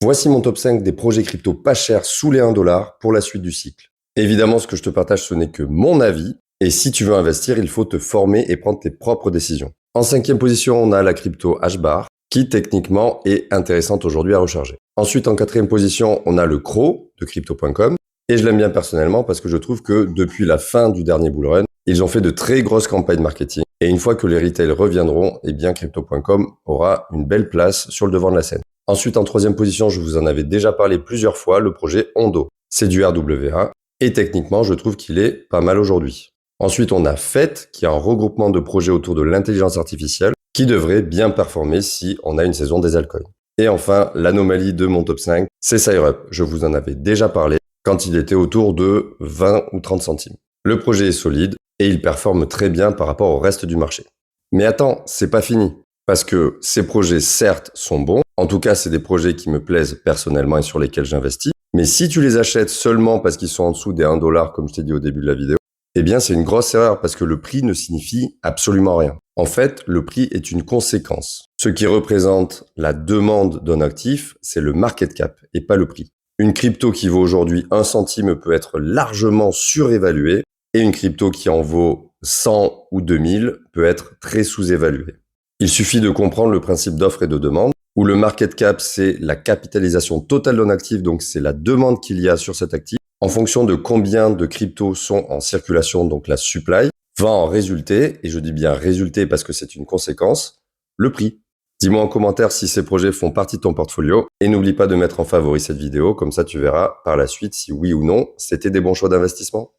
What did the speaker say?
Voici mon top 5 des projets crypto pas chers sous les 1$ pour la suite du cycle. Évidemment, ce que je te partage, ce n'est que mon avis. Et si tu veux investir, il faut te former et prendre tes propres décisions. En 5e position, on a la crypto HBAR, qui techniquement est intéressante aujourd'hui à recharger. Ensuite, en 4e position, on a le CRO de crypto.com. Et je l'aime bien personnellement parce que je trouve que depuis la fin du dernier bull run, ils ont fait de très grosses campagnes marketing. Et une fois que les retails reviendront, eh bien crypto.com aura une belle place sur le devant de la scène. Ensuite, en 3e position, je vous en avais déjà parlé plusieurs fois, le projet Ondo. C'est du RWA. Et techniquement, je trouve qu'il est pas mal aujourd'hui. Ensuite, on a FET, qui est un regroupement de projets autour de l'intelligence artificielle, qui devrait bien performer si on a une saison des altcoins. Et enfin, l'anomalie de mon top 5, c'est SireUp. Je vous en avais déjà parlé quand il était autour de 20 ou 30 centimes. Le projet est solide et il performe très bien par rapport au reste du marché. Mais attends, c'est pas fini. Parce que ces projets, certes, sont bons. En tout cas, c'est des projets qui me plaisent personnellement et sur lesquels j'investis. Mais si tu les achètes seulement parce qu'ils sont en dessous des 1$, comme je t'ai dit au début de la vidéo, eh bien, c'est une grosse erreur parce que le prix ne signifie absolument rien. En fait, le prix est une conséquence. Ce qui représente la demande d'un actif, c'est le market cap et pas le prix. Une crypto qui vaut aujourd'hui 1 centime peut être largement surévaluée et une crypto qui en vaut 100 ou 2000 peut être très sous-évaluée. Il suffit de comprendre le principe d'offre et de demande, où le market cap, c'est la capitalisation totale d'un actif, donc c'est la demande qu'il y a sur cet actif. En fonction de combien de cryptos sont en circulation, donc la supply, va en résulter, et je dis bien résulter parce que c'est une conséquence, le prix. Dis-moi en commentaire si ces projets font partie de ton portfolio, et n'oublie pas de mettre en favori cette vidéo, comme ça tu verras par la suite si oui ou non c'était des bons choix d'investissement.